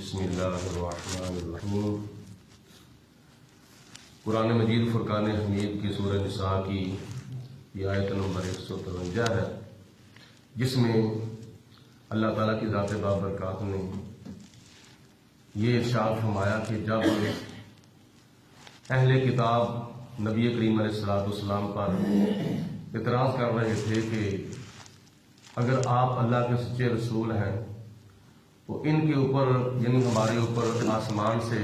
بسم اللہ الرحمن الرحیم۔ قرآن مجید فرقان حمید کی سورہ نساء کی یہ آیت نمبر 153 ہے، جس میں اللہ تعالیٰ کی ذات بابرکات نے یہ ارشاد فرمایا کہ جب اہل کتاب نبی کریم علیہ السلام پر اعتراض کر رہے تھے کہ اگر آپ اللہ کے سچے رسول ہیں تو ان کے اوپر یعنی ہمارے اوپر آسمان سے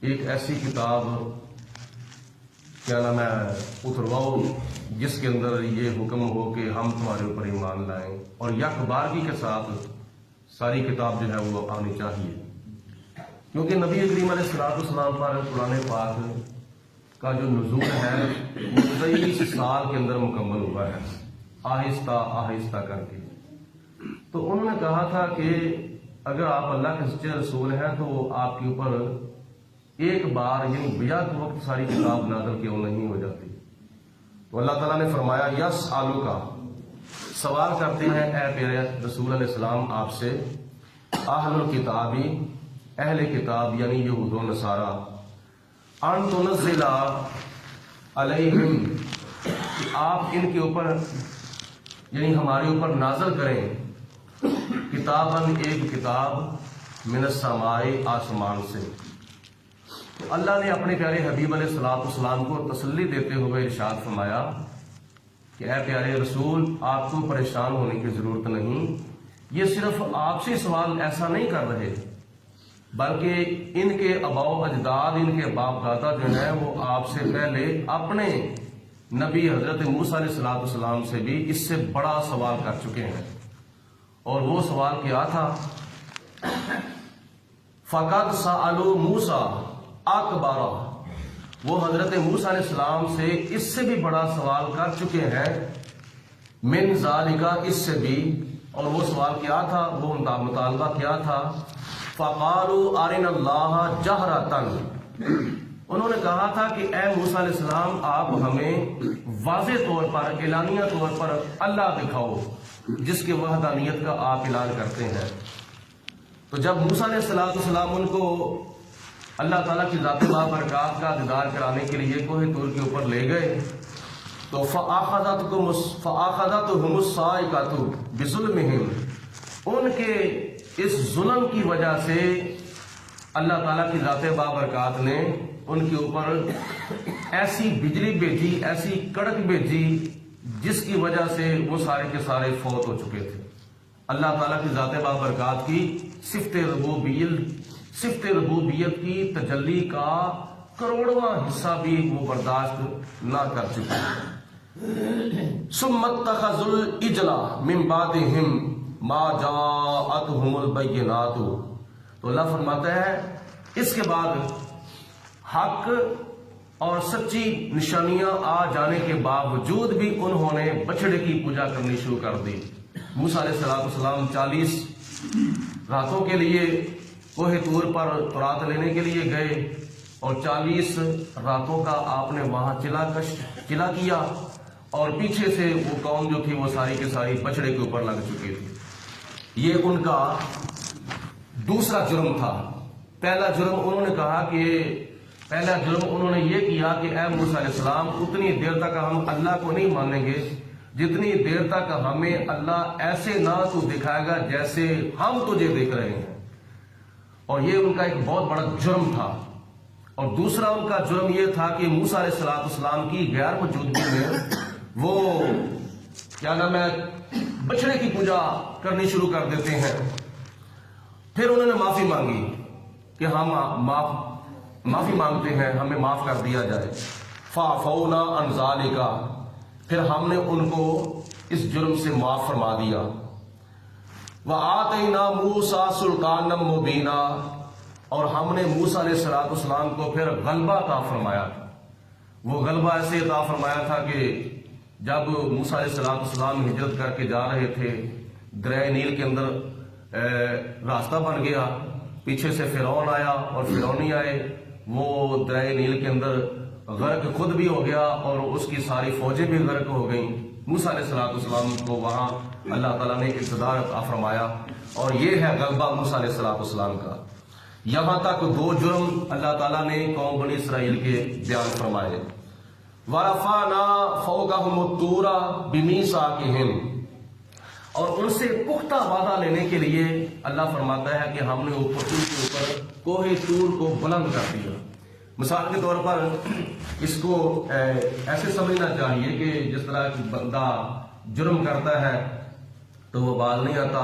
ایک ایسی کتاب کیا نام ہے اترواؤ جس کے اندر یہ حکم ہو کہ ہم تمہارے اوپر ایمان لائیں، اور یک بارگی کے ساتھ ساری کتاب جو ہے وہ آنی چاہیے، کیونکہ نبی کریم علیہ السلام پر قرآن پاک کا جو نزول ہے وہ 23 سال کے اندر مکمل ہوا ہے، آہستہ آہستہ کر کے۔ تو انہوں نے کہا تھا کہ اگر آپ اللہ کے سچے رسول ہیں تو آپ کے اوپر ایک بار یعنی بیعت وقت ساری کتاب نازل کیوں نہیں ہو جاتی؟ تو اللہ تعالیٰ نے فرمایا یس آلو کا سوال کرتے ہیں اے پیارے رسول علیہ السلام آپ سے، اہل الکتابی اہل کتاب یعنی یہود و نصارہ، ان تنزل علیہم کہ آپ ان کے اوپر یعنی ہمارے اوپر نازل کریں کتاباً ایک کتاب من السماء آسمان سے۔ تو اللہ نے اپنے پیارے حبیب علیہ السلام کو تسلی دیتے ہوئے ارشاد فرمایا کہ اے پیارے رسول آپ کو پریشان ہونے کی ضرورت نہیں، یہ صرف آپ سے سوال ایسا نہیں کر رہے بلکہ ان کے آباء و اجداد ان کے باپ دادا جو ہیں وہ آپ سے پہلے اپنے نبی حضرت موسیٰ علیہ السلام سے بھی اس سے بڑا سوال کر چکے ہیں، اور وہ سوال کیا تھا؟ فقد سألوا موسیٰ اکبر، وہ حضرت موسیٰ علیہ السلام سے اس سے بھی بڑا سوال کر چکے ہیں، من ذالکا اس سے بھی، اور وہ سوال کیا تھا، وہ مطالبہ کیا تھا؟ فقالوا ارنا اللہ جہرتاً، انہوں نے کہا تھا کہ اے موسیٰ علیہ السلام آپ ہمیں واضح طور پر اعلانیہ طور پر اللہ دکھاؤ جس کے وحدانیت کا آپ اعلان کرتے ہیں۔ تو جب موسیٰ علیہ السلام ان کو اللہ تعالیٰ کی ذات بابرکات کا دیدار کرانے کے لیے کوہ طور کے اوپر لے گئے تو فَأَخَذَتْهُمُ الصَّاعِقَةُ بِظُلْمِهِمْ، ان کے اس ظلم کی وجہ سے اللہ تعالیٰ کی ذات بابرکات نے ان کے اوپر ایسی بجلی بھیجی، ایسی کڑک بھیجی جس کی وجہ سے وہ سارے کے سارے فوت ہو چکے تھے۔ اللہ تعالیٰ کی ذات بابرکات کی صفت ربوبیت کی تجلی کا کروڑواں حصہ بھی وہ برداشت نہ کر چکے۔ ثم اتخذوا العجل من بعدهم ما جاءتهم البینات، تو اللہ فرماتا ہے اس کے بعد حق اور سچی نشانیاں آ جانے کے باوجود بھی انہوں نے بچڑے کی پوجا کرنی شروع کر دی۔ موسیٰ علیہ السلام 40 راتوں کے لیے کوہ طور پر تورات لینے کے لیے گئے، اور 40 راتوں کا آپ نے وہاں چلا کیا، اور پیچھے سے وہ قوم جو تھی وہ ساری کے ساری بچڑے کے اوپر لگ چکی تھی۔ یہ ان کا دوسرا جرم تھا۔ پہلا جرم انہوں نے یہ کیا کہ اے موسیٰ علیہ السلام اتنی دیر تک ہم اللہ کو نہیں مانیں گے جتنی دیر تک ہمیں اللہ ایسے نہ تو دکھائے گا جیسے ہم تجھے دیکھ رہے ہیں، اور یہ ان کا ایک بہت بڑا جرم تھا۔ اور دوسرا ان کا جرم یہ تھا کہ موسیٰ علیہ السلام کی غیر موجودگی میں وہ کیا نام ہے بچڑے کی پوجا کرنی شروع کر دیتے ہیں۔ پھر انہوں نے معافی مانگی کہ ہم معافی مانگتے ہیں، ہمیں معاف کر دیا جائے۔ فَعَفَوْنَا عَنْ ذَلِكَ، پھر ہم نے ان کو اس جرم سے معاف فرما دیا۔ وَآتَيْنَا مُوسَىٰ سُلْطَانًا مُبِينًا، اور ہم نے موسیٰ علیہ السلام کو پھر غلبہ عطا فرمایا۔ وہ غلبہ ایسے عطا فرمایا تھا کہ جب موسیٰ علیہ السلام ہجرت کر کے جا رہے تھے، دریائے نیل کے اندر راستہ بن گیا، پیچھے سے فرعون آیا اور فرعونی آئے، وہ دریائے نیل کے اندر غرق خود بھی ہو گیا اور اس کی ساری فوجیں بھی غرق ہو گئیں۔ موسیٰ علیہ السلام کو وہاں اللہ تعالیٰ نے اقتدار عطا فرمایا، اور یہ ہے غلبہ موسیٰ علیہ السلام کا۔ یہاں تک دو جرم اللہ تعالیٰ نے قوم بنی اسرائیل کے بیان فرمائے۔ وَرَفَعْنَا فَوْقَهُمُ الطُّورَ بِمِيثَاقِهِمْ، اور ان سے پختہ وعدہ لینے کے لیے اللہ فرماتا ہے کہ ہم نے ان کے اوپر کوہ طور کو بلند کر دیا۔ مثال کے طور پر اس کو ایسے سمجھنا چاہیے کہ جس طرح بندہ جرم کرتا ہے تو وہ باز نہیں آتا،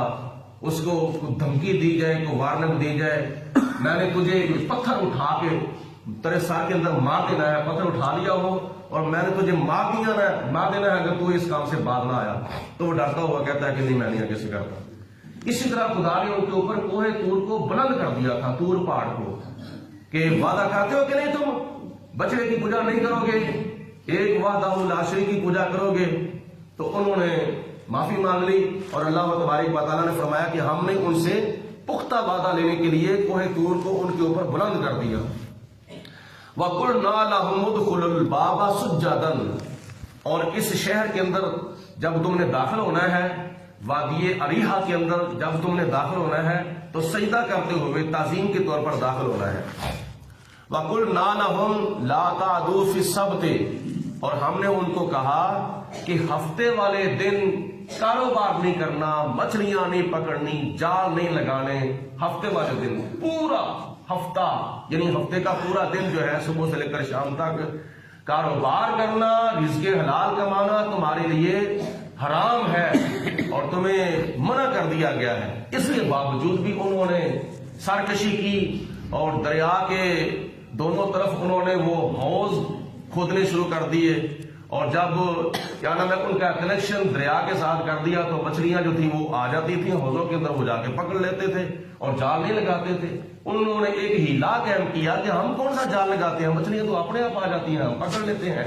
اس کو دھمکی دی جائے، کو وارننگ دی جائے، میں نے تجھے پتھر اٹھا کے تیرے سر کے اندر مار دینا ہے، پتھر اٹھا لیا ہو اور میں نے تجھے مار دینا ہے اگر تو اس کام سے باز نہ آیا، تو وہ ڈرتا ہوا کہتا ہے کہ نہیں میں نہیں آگے سے کرتا۔ اسی طرح خدا نے ان کے اوپر کوہ طور کو بلند کر دیا تھا، طور پہاڑ کو، کہ وعدہ کرتے ہو کہ نہیں تم بچڑے کی پوجا نہیں کرو گے، ایک وحدہ لا شریک کی پوجا کرو گے، تو انہوں نے معافی مانگ لی، اور اللہ تبارک و تعالیٰ نے فرمایا کہ ہم نے ان سے پختہ وعدہ لینے کے لیے کوہ طور کو ان کے اوپر بلند کر دیا۔ وَقُلْنَا لَهُمُ ادْخُلُوا الْبَابَ سُجَّدًا، اور اس شہر کے اندر جب تم نے داخل ہونا ہے، وادی اریحا کے اندر جب تم نے داخل ہونا ہے تو سجدہ کرتے ہوئے تعظیم کے طور پر داخل ہونا ہے۔ وَقُلْنَا لَهُمْ لَا تَعْدُوا فِي السَّبْتِ، اور ہم نے ان کو کہا کہ ہفتے والے دن کاروبار نہیں کرنا، مچھلیاں نہیں پکڑنی، جال نہیں لگانے، ہفتے والے دن پورا ہفتہ یعنی ہفتے کا پورا دن جو ہے صبح سے لے کر شام تک کاروبار کرنا، رزق حلال کمانا تمہارے لیے حرام ہے اور تمہیں منع کر دیا گیا ہے۔ اس کے باوجود بھی انہوں نے سرکشی کی اور دریا کے دونوں طرف انہوں نے وہ حوض کھودنے شروع کر دیے، اور جب کیا نام ہے ان کا کنیکشن دریا کے ساتھ کر دیا تو مچھلیاں جو تھیں وہ آ جاتی تھیں حوضوں کے اندر، وہ جا کے پکڑ لیتے تھے اور جال نہیں لگاتے تھے۔ انہوں نے ایک ہیلا قائم کیا کہ ہم کون سا جال لگاتے ہیں، مچھلیاں تو اپنے آپ آ جاتی ہیں، ہم پکڑ لیتے ہیں۔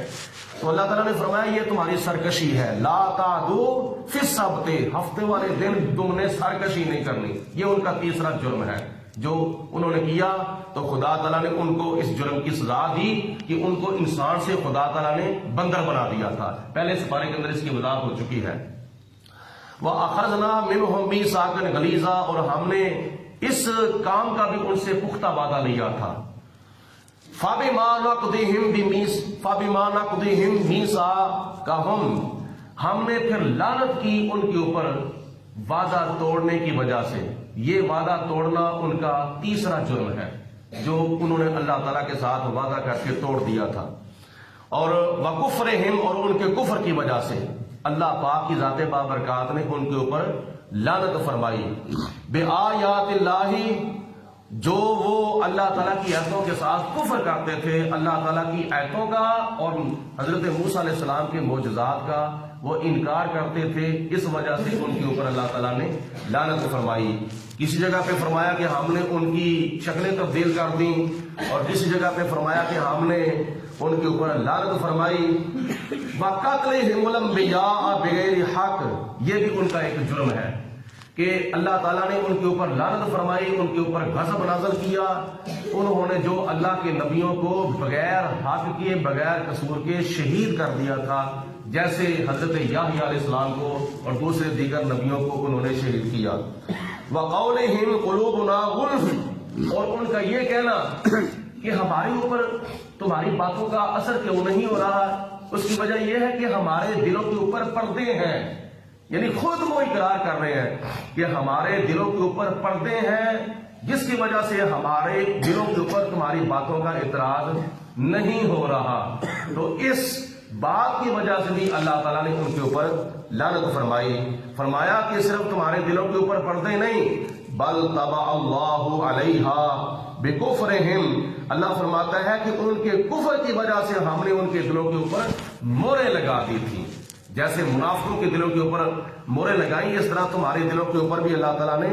تو اللہ تعالیٰ نے فرمایا یہ تمہاری سرکشی ہے، لا تعدوا فی السبت، ہفتے والے دن تم نے سرکشی نہیں کرنی۔ یہ ان کا تیسرا جرم ہے جو انہوں نے کیا، تو خدا تعالیٰ نے ان کو اس جرم کی سزا دی کہ ان کو انسان سے خدا تعالیٰ نے بندر بنا دیا تھا۔ پہلے اس پارے کے اندر اس کی وضاحت ہو چکی ہے۔ وَأَخَذْنَا مِنْهُمْ مِيثَاقًا غَلِيظًا، اور ہم نے اس کام کا بھی ان سے پختہ وعدہ لیا تھا۔ فَبِمَا نَقْضِهِمْ مِيثَاقَهُمْ، ہم نے پھر لعنت کی ان کے اوپر وعدہ توڑنے کی وجہ سے۔ یہ وعدہ توڑنا ان کا تیسرا جرم ہے جو انہوں نے اللہ تعالیٰ کے ساتھ وعدہ کر کے توڑ دیا تھا۔ اور وَكُفْرِهِمْ، اور ان کے کفر کی وجہ سے اللہ پاک کی ذات بابرکات نے ان کے اوپر لعنت فرمائی۔ بِآیاتِ اللَّهِ، جو وہ اللہ تعالیٰ کی آیتوں کے ساتھ کفر کرتے تھے، اللہ تعالیٰ کی آیتوں کا اور حضرت موسیٰ علیہ السلام کے معجزات کا وہ انکار کرتے تھے، اس وجہ سے ان کے اوپر اللہ تعالیٰ نے لعنت فرمائی۔ کسی جگہ پہ فرمایا کہ ہم نے ان کی شکلیں تبدیل کر دیں، اور کسی جگہ پہ فرمایا کہ ہم نے ان کے اوپر لعنت فرمائی۔ وَقَتْلِهِمُ الْأَنْبِيَاءَ بِغَيْرِ حَقٍّ، یہ بھی ان کا ایک جرم ہے کہ اللہ تعالیٰ نے ان کے اوپر لعنت فرمائی، ان کے اوپر غضب نازل کیا۔ انہوں نے جو اللہ کے نبیوں کو بغیر حق کے بغیر قصور کے شہید کر دیا تھا، جیسے حضرت یحییٰ علیہ السلام کو اور دوسرے دیگر نبیوں کو انہوں نے شہید کیا۔ وَقَوْلِهِمْ قُلُوبُنَا غُلْفٌ، اور ان کا یہ کہنا کہ ہمارے اوپر تمہاری باتوں کا اثر کیوں نہیں ہو رہا، اس کی وجہ یہ ہے کہ ہمارے دلوں کے اوپر پردے ہیں، یعنی خود وہ اقرار کر رہے ہیں کہ ہمارے دلوں کے اوپر پردے ہیں، جس کی وجہ سے ہمارے دلوں کے اوپر تمہاری باتوں کا اعتراض نہیں ہو رہا۔ تو اس بات کی وجہ سے بھی اللہ تعالیٰ نے ان کے اوپر لعنت فرمائی۔ فرمایا کہ صرف تمہارے دلوں کے اوپر پردے نہیں، بل طبع اللہ علیہا بکفرہم، اللہ فرماتا ہے کہ ان کے کفر کی وجہ سے ہم نے ان کے دلوں کے اوپر موریں لگا دی تھی۔ جیسے منافقوں کے دلوں کے اوپر موریں لگائیں، اس طرح تمہارے دلوں کے اوپر بھی اللہ تعالیٰ نے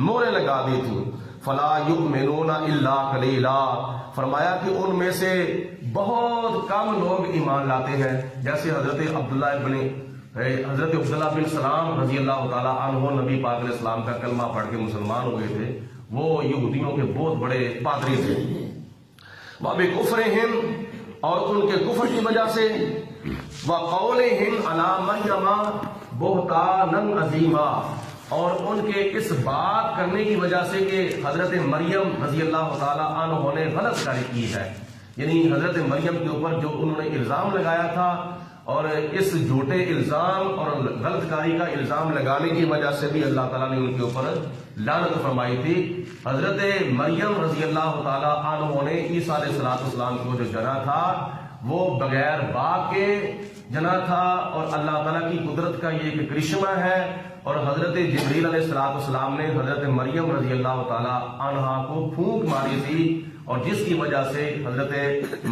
موریں لگا دی تھی۔ فلا یؤمنون الا قلیلا، فرمایا کہ ان میں سے بہت کم لوگ ایمان لاتے ہیں، جیسے حضرت عبداللہ بن سلام رضی اللہ تعالیٰ عنہ نبی پاک علیہ السلام کا کلمہ پڑھ کے مسلمان ہوئے تھے، وہ یہودیوں کے بہت بڑے پادری تھے۔ وَبِكُفْرِهِمْ، اور ان کے کفر کی وجہ سے، وَقَوْلِهِمْ عَلَى مَرْيَمَ بہتانً عظیما، اور ان کے اس بات کرنے کی وجہ سے کہ حضرت مریم رضی اللہ تعالیٰ عنہ نے غلط کاری کی ہے، یعنی حضرت مریم کے اوپر جو انہوں نے الزام لگایا تھا، اور اس جھوٹے الزام اور غلط کاری کا الزام لگانے کی وجہ سے بھی اللہ تعالیٰ نے ان کے اوپر لعنت فرمائی تھی۔ حضرت مریم رضی اللہ تعالیٰ عنہ نے عیسیٰ علیہ السلام کو جو جنا تھا وہ بغیر باپ کے جنا تھا، اور اللہ تعالیٰ کی قدرت کا یہ ایک کرشمہ ہے۔ اور حضرت جبریل علیہ السلام نے حضرت مریم رضی اللہ تعالیٰ عنہا کو پھونک ماری تھی، اور جس کی وجہ سے حضرت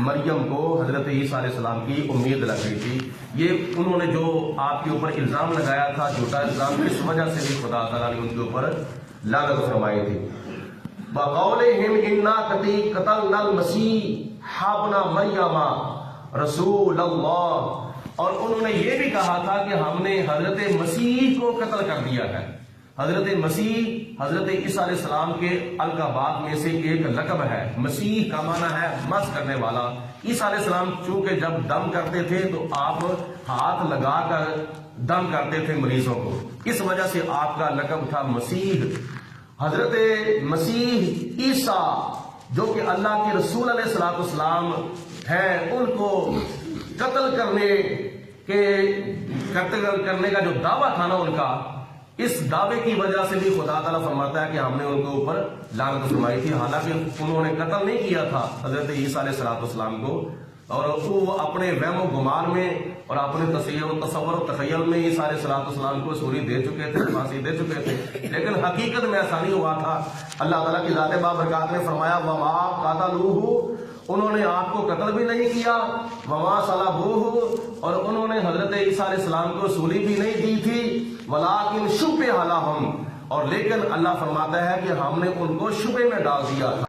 مریم کو حضرت عیسیٰ علیہ السلام کی امید لگ گئی تھی۔ یہ انہوں نے جو آپ کے اوپر الزام لگایا تھا، جھوٹا الزام، اس وجہ سے بھی خدا تعالیٰ نے ان کے اوپر لعنت فرمائی تھی۔ وَقَوْلِهِمْ إِنَّا قَتَلْنَا الْمَسِيحَ ابْنَ مَرْيَمَ رسول اللہ، اور انہوں نے یہ بھی کہا تھا کہ ہم نے حضرت مسیح کو قتل کر دیا ہے۔ حضرت مسیح حضرت عیسیٰ علیہ السلام کے القابات میں سے ایک لقب ہے۔ مسیح کا معنی ہے مس کرنے والا۔ عیسیٰ علیہ السلام چونکہ جب دم کرتے تھے تو آپ ہاتھ لگا کر دم کرتے تھے مریضوں کو، اس وجہ سے آپ کا لقب تھا مسیح۔ حضرت مسیح عیسیٰ جو کہ اللہ کے رسول علیہ السلام ہیں، ان کو قتل کرنے کا جو دعویٰ تھا نا ان کا، اس دعوے کی وجہ سے بھی خدا تعالیٰ فرماتا ہے کہ ہم نے ان کے اوپر لعنت فرمائی تھی، حالانکہ انہوں نے قتل نہیں کیا تھا حضرت عیسیٰ علیہ السلام کو، اور وہ اپنے وہم و گمان میں اور اپنے تصور و تخیل میں عیسیٰ علیہ السلام کو سولی دے چکے تھے، پھانسی دے چکے تھے، لیکن حقیقت میں ایسا نہیں ہوا تھا۔ اللہ تعالیٰ کی ذات بابرکات نے فرمایا وما قتلوہ، انہوں نے آپ کو قتل بھی نہیں کیا، وما صلبوہ، اور انہوں نے حضرت عیسیٰ علیہ السلام کو سولی بھی نہیں دی تھی، ولکن شبہ لہم، اور لیکن اللہ فرماتا ہے کہ ہم نے ان کو شبہ میں ڈال دیا تھا۔